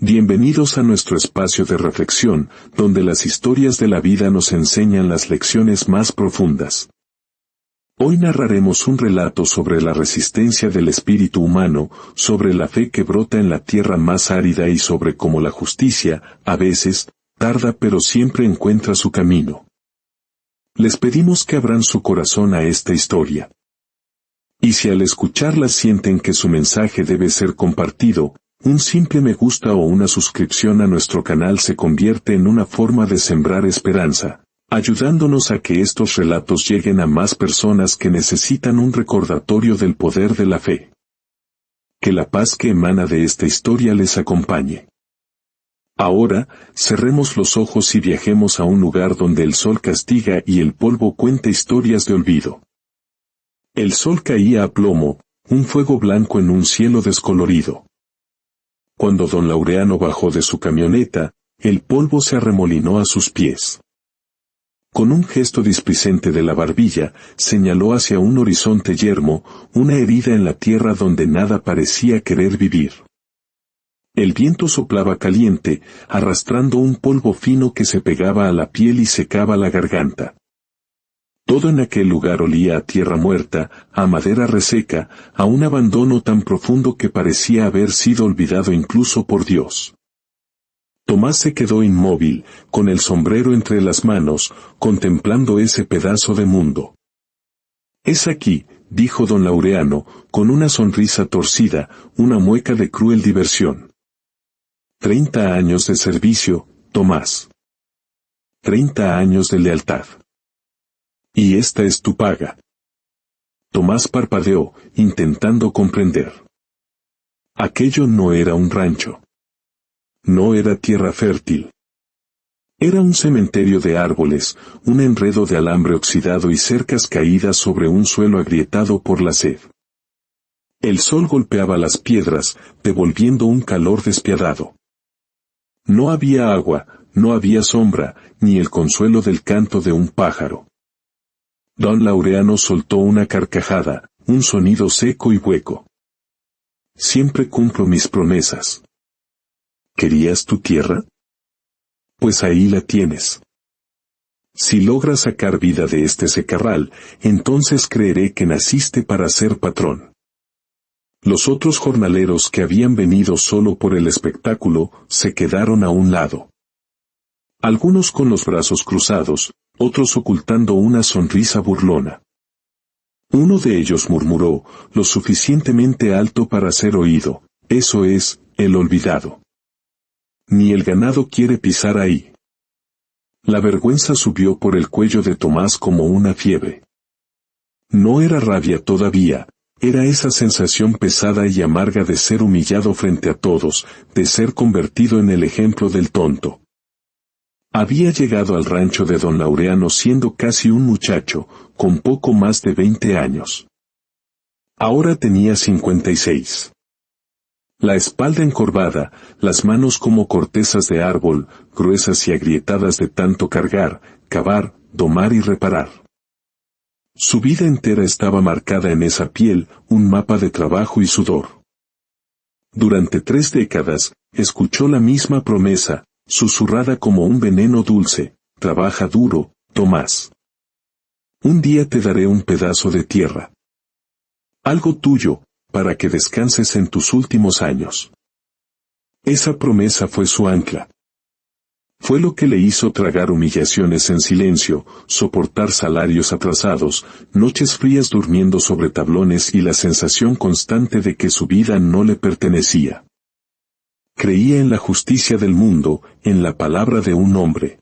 Bienvenidos a nuestro espacio de reflexión, donde las historias de la vida nos enseñan las lecciones más profundas. Hoy narraremos un relato sobre la resistencia del espíritu humano, sobre la fe que brota en la tierra más árida y sobre cómo la justicia, a veces, tarda pero siempre encuentra su camino. Les pedimos que abran su corazón a esta historia. Y si al escucharla sienten que su mensaje debe ser compartido, un simple me gusta o una suscripción a nuestro canal se convierte en una forma de sembrar esperanza, ayudándonos a que estos relatos lleguen a más personas que necesitan un recordatorio del poder de la fe. Que la paz que emana de esta historia les acompañe. Ahora, cerremos los ojos y viajemos a un lugar donde el sol castiga y el polvo cuenta historias de olvido. El sol caía a plomo, un fuego blanco en un cielo descolorido. Cuando don Laureano bajó de su camioneta, el polvo se arremolinó a sus pies. Con un gesto displicente de la barbilla, señaló hacia un horizonte yermo, una herida en la tierra donde nada parecía querer vivir. El viento soplaba caliente, arrastrando un polvo fino que se pegaba a la piel y secaba la garganta. Todo en aquel lugar olía a tierra muerta, a madera reseca, a un abandono tan profundo que parecía haber sido olvidado incluso por Dios. Tomás se quedó inmóvil, con el sombrero entre las manos, contemplando ese pedazo de mundo. «Es aquí», dijo don Laureano, con una sonrisa torcida, una mueca de cruel diversión. 30 años de servicio, Tomás. 30 años de lealtad. Y esta es tu paga. Tomás parpadeó, intentando comprender. Aquello no era un rancho. No era tierra fértil. Era un cementerio de árboles, un enredo de alambre oxidado y cercas caídas sobre un suelo agrietado por la sed. El sol golpeaba las piedras, devolviendo un calor despiadado. No había agua, no había sombra, ni el consuelo del canto de un pájaro. Don Laureano soltó una carcajada, un sonido seco y hueco. Siempre cumplo mis promesas. ¿Querías tu tierra? Pues ahí la tienes. Si logras sacar vida de este secarral, entonces creeré que naciste para ser patrón. Los otros jornaleros que habían venido solo por el espectáculo, se quedaron a un lado. Algunos con los brazos cruzados, otros ocultando una sonrisa burlona. Uno de ellos murmuró, lo suficientemente alto para ser oído, «Eso es, el olvidado. Ni el ganado quiere pisar ahí». La vergüenza subió por el cuello de Tomás como una fiebre. No era rabia todavía, era esa sensación pesada y amarga de ser humillado frente a todos, de ser convertido en el ejemplo del tonto. Había llegado al rancho de don Laureano siendo casi un muchacho, con poco más de 20 años. Ahora tenía 56. La espalda encorvada, las manos como cortezas de árbol, gruesas y agrietadas de tanto cargar, cavar, domar y reparar. Su vida entera estaba marcada en esa piel, un mapa de trabajo y sudor. Durante 3 décadas, escuchó la misma promesa, susurrada como un veneno dulce: trabaja duro, Tomás. Un día te daré un pedazo de tierra. Algo tuyo, para que descanses en tus últimos años. Esa promesa fue su ancla. Fue lo que le hizo tragar humillaciones en silencio, soportar salarios atrasados, noches frías durmiendo sobre tablones y la sensación constante de que su vida no le pertenecía. Creía en la justicia del mundo, en la palabra de un hombre.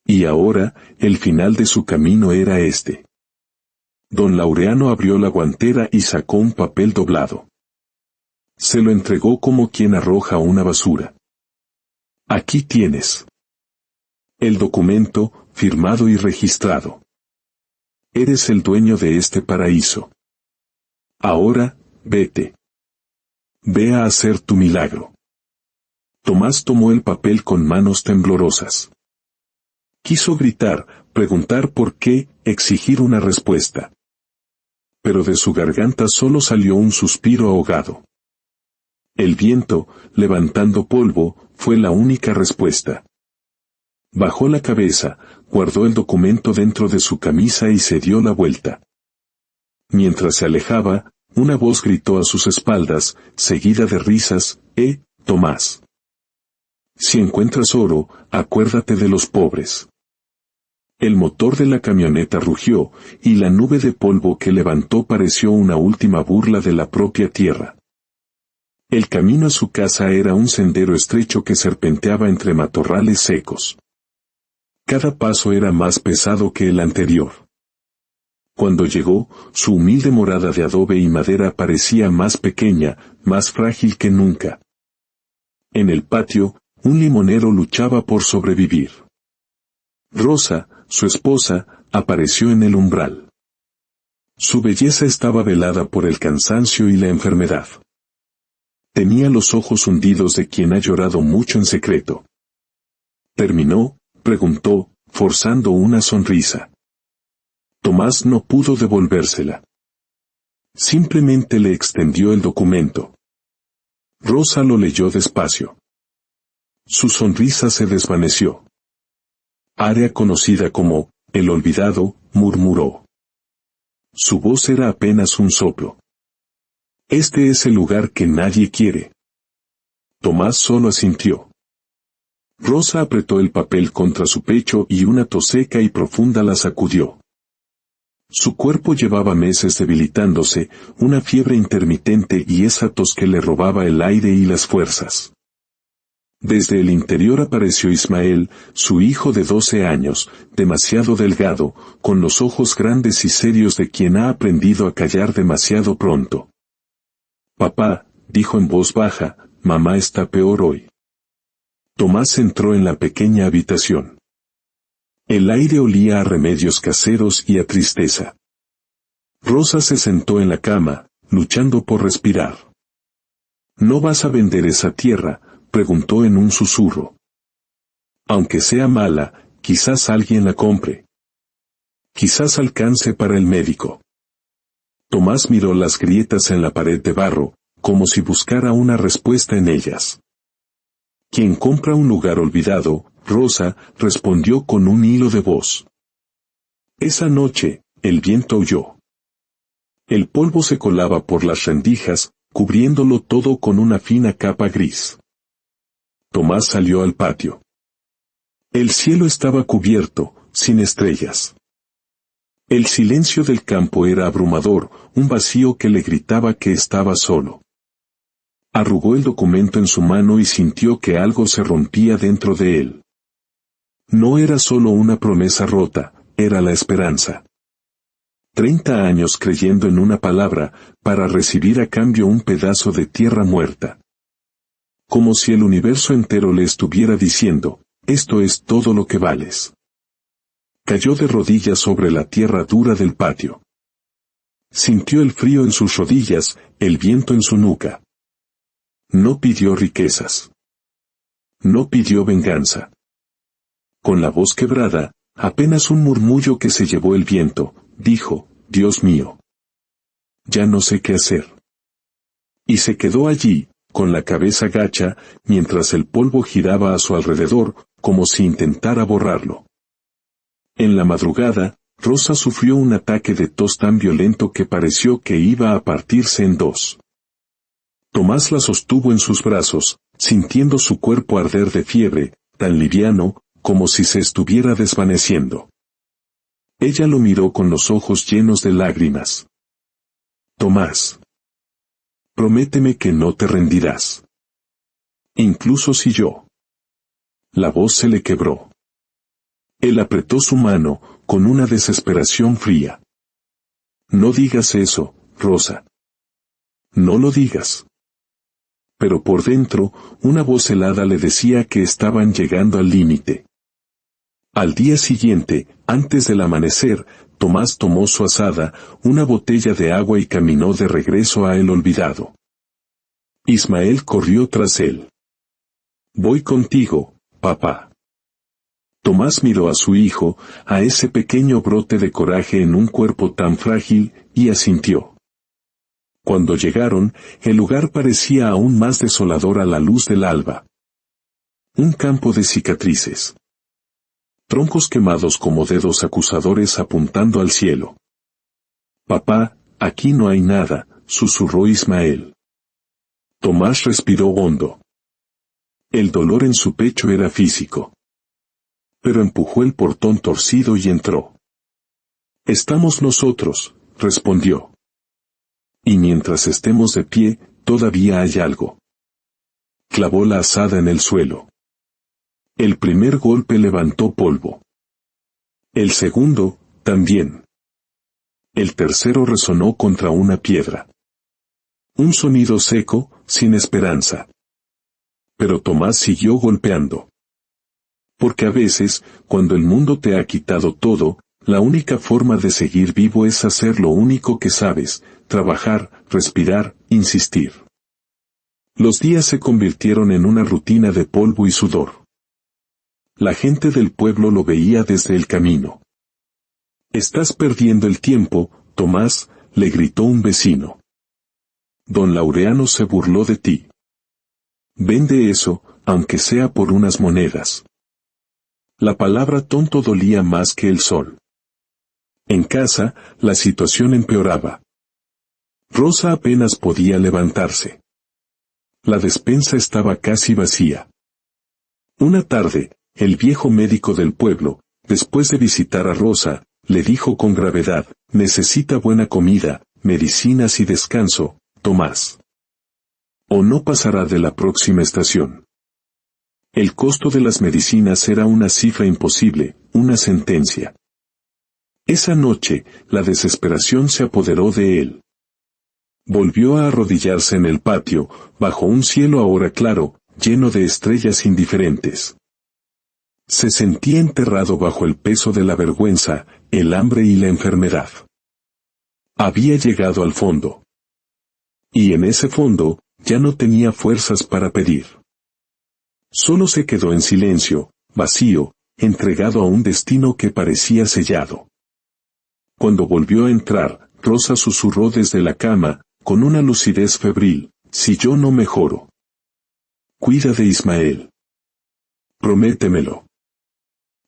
Y ahora, el final de su camino era este. Don Laureano abrió la guantera y sacó un papel doblado. Se lo entregó como quien arroja una basura. Aquí tienes. El documento, firmado y registrado. Eres el dueño de este paraíso. Ahora, vete. Ve a hacer tu milagro. Tomás tomó el papel con manos temblorosas. Quiso gritar, preguntar por qué, exigir una respuesta. Pero de su garganta solo salió un suspiro ahogado. El viento, levantando polvo, fue la única respuesta. Bajó la cabeza, guardó el documento dentro de su camisa y se dio la vuelta. Mientras se alejaba, una voz gritó a sus espaldas, seguida de risas: Tomás. Si encuentras oro, acuérdate de los pobres. El motor de la camioneta rugió, y la nube de polvo que levantó pareció una última burla de la propia tierra. El camino a su casa era un sendero estrecho que serpenteaba entre matorrales secos. Cada paso era más pesado que el anterior. Cuando llegó, su humilde morada de adobe y madera parecía más pequeña, más frágil que nunca. En el patio, un limonero luchaba por sobrevivir. Rosa, su esposa, apareció en el umbral. Su belleza estaba velada por el cansancio y la enfermedad. Tenía los ojos hundidos de quien ha llorado mucho en secreto. ¿Terminó?, preguntó, forzando una sonrisa. Tomás no pudo devolvérsela. Simplemente le extendió el documento. Rosa lo leyó despacio. Su sonrisa se desvaneció. Área conocida como El Olvidado, murmuró. Su voz era apenas un soplo. Este es el lugar que nadie quiere. Tomás solo asintió. Rosa apretó el papel contra su pecho y una tos seca y profunda la sacudió. Su cuerpo llevaba meses debilitándose, una fiebre intermitente y esa tos que le robaba el aire y las fuerzas. Desde el interior apareció Ismael, su hijo de 12 años, demasiado delgado, con los ojos grandes y serios de quien ha aprendido a callar demasiado pronto. «Papá», dijo en voz baja, «mamá está peor hoy». Tomás entró en la pequeña habitación. El aire olía a remedios caseros y a tristeza. Rosa se sentó en la cama, luchando por respirar. «¿No vas a vender esa tierra?», preguntó en un susurro. «Aunque sea mala, quizás alguien la compre. Quizás alcance para el médico». Tomás miró las grietas en la pared de barro, como si buscara una respuesta en ellas. «Quien compra un lugar olvidado», Rosa respondió con un hilo de voz. Esa noche, el viento aulló. El polvo se colaba por las rendijas, cubriéndolo todo con una fina capa gris. Tomás salió al patio. El cielo estaba cubierto, sin estrellas. El silencio del campo era abrumador, un vacío que le gritaba que estaba solo. Arrugó el documento en su mano y sintió que algo se rompía dentro de él. No era solo una promesa rota, era la esperanza. 30 años creyendo en una palabra, para recibir a cambio un pedazo de tierra muerta. Como si el universo entero le estuviera diciendo, esto es todo lo que vales. Cayó de rodillas sobre la tierra dura del patio. Sintió el frío en sus rodillas, el viento en su nuca. No pidió riquezas. No pidió venganza. Con la voz quebrada, apenas un murmullo que se llevó el viento, dijo, «Dios mío. Ya no sé qué hacer». Y se quedó allí, con la cabeza gacha, mientras el polvo giraba a su alrededor, como si intentara borrarlo. En la madrugada, Rosa sufrió un ataque de tos tan violento que pareció que iba a partirse en dos. Tomás la sostuvo en sus brazos, sintiendo su cuerpo arder de fiebre, tan liviano, como si se estuviera desvaneciendo. Ella lo miró con los ojos llenos de lágrimas. «Tomás. Prométeme que no te rendirás. Incluso si yo». La voz se le quebró. Él apretó su mano, con una desesperación fría. «No digas eso, Rosa. No lo digas». Pero por dentro, una voz helada le decía que estaban llegando al límite. Al día siguiente, antes del amanecer, Tomás tomó su azada, una botella de agua y caminó de regreso a El Olvidado. Ismael corrió tras él. «Voy contigo, papá». Tomás miró a su hijo, a ese pequeño brote de coraje en un cuerpo tan frágil, y asintió. Cuando llegaron, el lugar parecía aún más desolador a la luz del alba. Un campo de cicatrices. Troncos quemados como dedos acusadores apuntando al cielo. Papá, aquí no hay nada, susurró Ismael. Tomás respiró hondo. El dolor en su pecho era físico. Pero empujó el portón torcido y entró. Estamos nosotros, respondió. Y mientras estemos de pie, todavía hay algo. Clavó la azada en el suelo. El primer golpe levantó polvo. El segundo, también. El tercero resonó contra una piedra. Un sonido seco, sin esperanza. Pero Tomás siguió golpeando. Porque a veces, cuando el mundo te ha quitado todo, la única forma de seguir vivo es hacer lo único que sabes, trabajar, respirar, insistir. Los días se convirtieron en una rutina de polvo y sudor. La gente del pueblo lo veía desde el camino. «Estás perdiendo el tiempo, Tomás», le gritó un vecino. «Don Laureano se burló de ti. Vende eso, aunque sea por unas monedas». La palabra tonto dolía más que el sol. En casa, la situación empeoraba. Rosa apenas podía levantarse. La despensa estaba casi vacía. Una tarde, el viejo médico del pueblo, después de visitar a Rosa, le dijo con gravedad: «Necesita buena comida, medicinas y descanso, Tomás. O no pasará de la próxima estación». El costo de las medicinas era una cifra imposible, una sentencia. Esa noche, la desesperación se apoderó de él. Volvió a arrodillarse en el patio, bajo un cielo ahora claro, lleno de estrellas indiferentes. Se sentía enterrado bajo el peso de la vergüenza, el hambre y la enfermedad. Había llegado al fondo. Y en ese fondo, ya no tenía fuerzas para pedir. Solo se quedó en silencio, vacío, entregado a un destino que parecía sellado. Cuando volvió a entrar, Rosa susurró desde la cama, con una lucidez febril: «Si yo no mejoro. Cuida de Ismael. Prométemelo».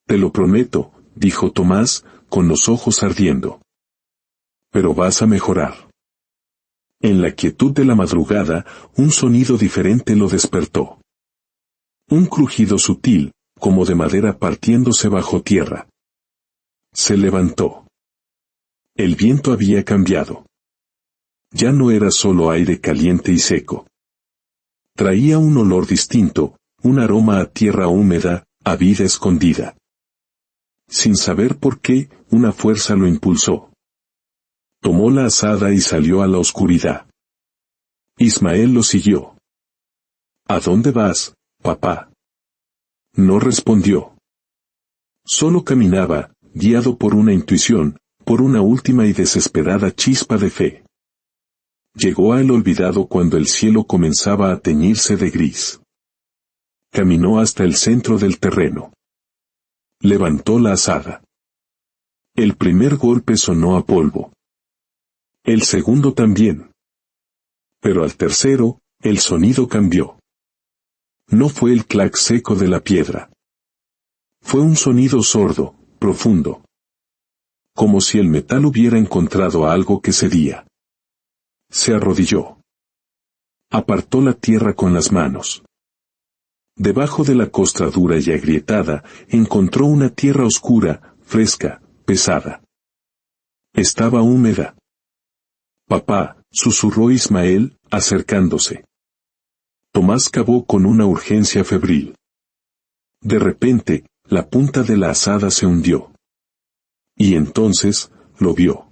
«Te lo prometo», dijo Tomás, con los ojos ardiendo. «Pero vas a mejorar». En la quietud de la madrugada, un sonido diferente lo despertó. Un crujido sutil, como de madera partiéndose bajo tierra. Se levantó. El viento había cambiado. Ya no era solo aire caliente y seco. Traía un olor distinto, un aroma a tierra húmeda, a vida escondida. Sin saber por qué, una fuerza lo impulsó. Tomó la azada y salió a la oscuridad. Ismael lo siguió. «¿A dónde vas, papá?». No respondió. Solo caminaba, guiado por una intuición, por una última y desesperada chispa de fe. Llegó a El Olvidado cuando el cielo comenzaba a teñirse de gris. Caminó hasta el centro del terreno. Levantó la azada. El primer golpe sonó a polvo. El segundo también. Pero al tercero, el sonido cambió. No fue el clac seco de la piedra. Fue un sonido sordo, profundo. Como si el metal hubiera encontrado algo que cedía. Se arrodilló. Apartó la tierra con las manos. Debajo de la costra dura y agrietada, encontró una tierra oscura, fresca, pesada. Estaba húmeda. «Papá», susurró Ismael, acercándose. Tomás cavó con una urgencia febril. De repente, la punta de la azada se hundió. Y entonces, lo vio.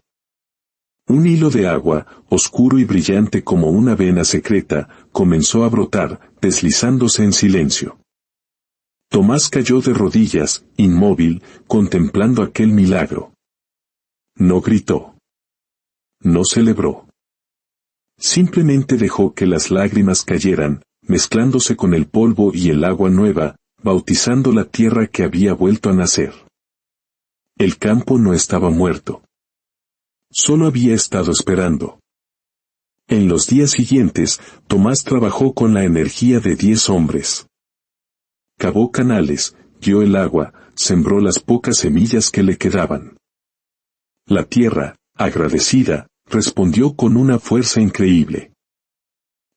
Un hilo de agua, oscuro y brillante como una vena secreta, comenzó a brotar, deslizándose en silencio. Tomás cayó de rodillas, inmóvil, contemplando aquel milagro. No gritó. No celebró. Simplemente dejó que las lágrimas cayeran, mezclándose con el polvo y el agua nueva, bautizando la tierra que había vuelto a nacer. El campo no estaba muerto. Solo había estado esperando. En los días siguientes, Tomás trabajó con la energía de 10 hombres. Cavó canales, guió el agua, sembró las pocas semillas que le quedaban. La tierra, agradecida, respondió con una fuerza increíble.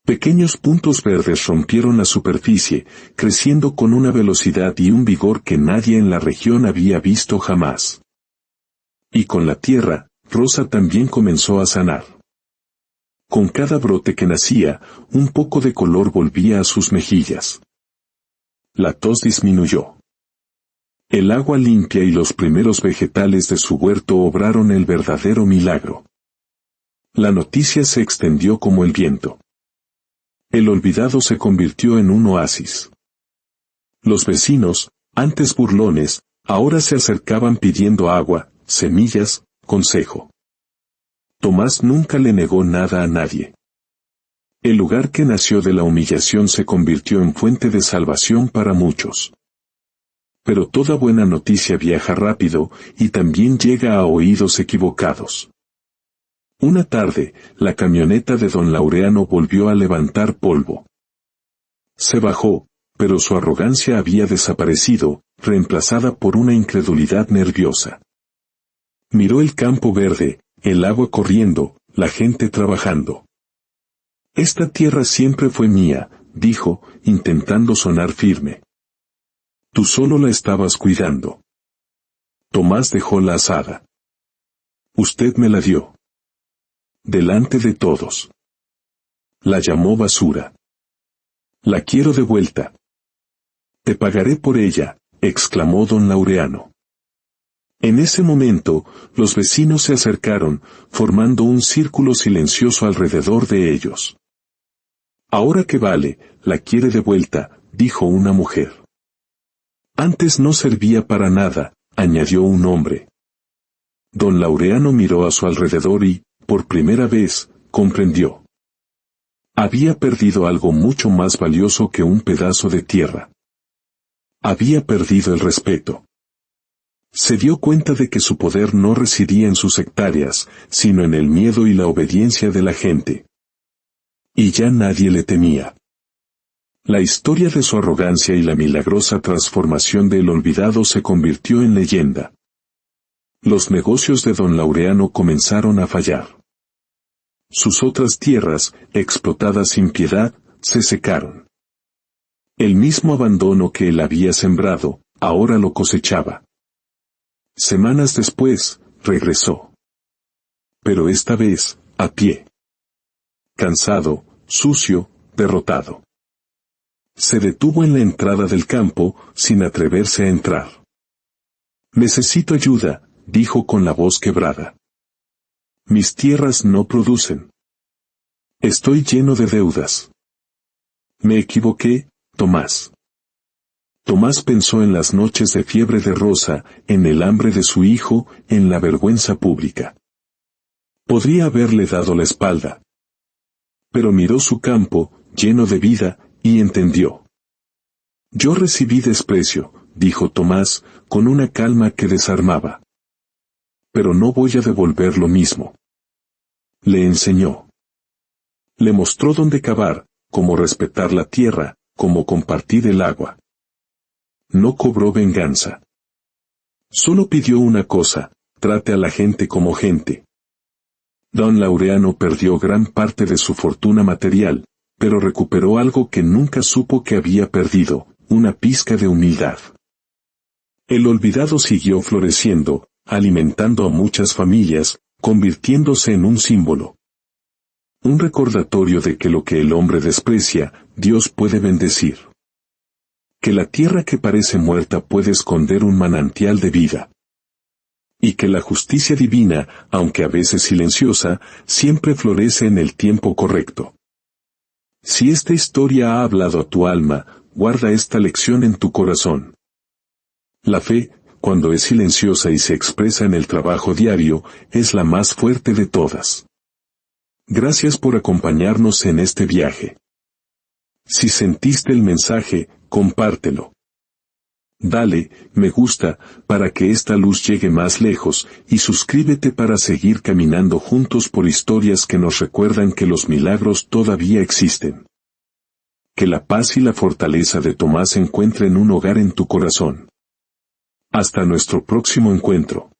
Pequeños puntos verdes rompieron la superficie, creciendo con una velocidad y un vigor que nadie en la región había visto jamás. Y con la tierra, Rosa también comenzó a sanar. Con cada brote que nacía, un poco de color volvía a sus mejillas. La tos disminuyó. El agua limpia y los primeros vegetales de su huerto obraron el verdadero milagro. La noticia se extendió como el viento. El olvidado se convirtió en un oasis. Los vecinos, antes burlones, ahora se acercaban pidiendo agua, semillas, consejo. Tomás nunca le negó nada a nadie. El lugar que nació de la humillación se convirtió en fuente de salvación para muchos. Pero toda buena noticia viaja rápido y también llega a oídos equivocados. Una tarde, la camioneta de don Laureano volvió a levantar polvo. Se bajó, pero su arrogancia había desaparecido, reemplazada por una incredulidad nerviosa. Miró el campo verde, el agua corriendo, la gente trabajando. Esta tierra siempre fue mía, dijo, intentando sonar firme. Tú solo la estabas cuidando. Tomás dejó la azada. Usted me la dio. Delante de todos. La llamó basura. La quiero de vuelta. Te pagaré por ella, exclamó don Laureano. En ese momento, los vecinos se acercaron, formando un círculo silencioso alrededor de ellos. Ahora que vale, la quiere de vuelta, dijo una mujer. Antes no servía para nada, añadió un hombre. Don Laureano miró a su alrededor y, por primera vez, comprendió. Había perdido algo mucho más valioso que un pedazo de tierra. Había perdido el respeto. Se dio cuenta de que su poder no residía en sus hectáreas, sino en el miedo y la obediencia de la gente. Y ya nadie le temía. La historia de su arrogancia y la milagrosa transformación del olvidado se convirtió en leyenda. Los negocios de don Laureano comenzaron a fallar. Sus otras tierras, explotadas sin piedad, se secaron. El mismo abandono que él había sembrado, ahora lo cosechaba. Semanas después, regresó. Pero esta vez, a pie. Cansado, sucio, derrotado. Se detuvo en la entrada del campo, sin atreverse a entrar. Necesito ayuda, dijo con la voz quebrada. Mis tierras no producen. Estoy lleno de deudas. Me equivoqué, Tomás. Tomás pensó en las noches de fiebre de Rosa, en el hambre de su hijo, en la vergüenza pública. Podría haberle dado la espalda. Pero miró su campo, lleno de vida, y entendió. Yo recibí desprecio, dijo Tomás, con una calma que desarmaba. Pero no voy a devolver lo mismo. Le enseñó. Le mostró dónde cavar, cómo respetar la tierra, cómo compartir el agua. No cobró venganza. Solo pidió una cosa, trate a la gente como gente. Don Laureano perdió gran parte de su fortuna material, pero recuperó algo que nunca supo que había perdido, una pizca de humildad. El olvidado siguió floreciendo, alimentando a muchas familias, convirtiéndose en un símbolo. Un recordatorio de que lo que el hombre desprecia, Dios puede bendecir. Que la tierra que parece muerta puede esconder un manantial de vida. Y que la justicia divina, aunque a veces silenciosa, siempre florece en el tiempo correcto. Si esta historia ha hablado a tu alma, guarda esta lección en tu corazón. La fe, cuando es silenciosa y se expresa en el trabajo diario, es la más fuerte de todas. Gracias por acompañarnos en este viaje. Si sentiste el mensaje, compártelo. Dale, me gusta, para que esta luz llegue más lejos, y suscríbete para seguir caminando juntos por historias que nos recuerdan que los milagros todavía existen. Que la paz y la fortaleza de Tomás encuentren un hogar en tu corazón. Hasta nuestro próximo encuentro.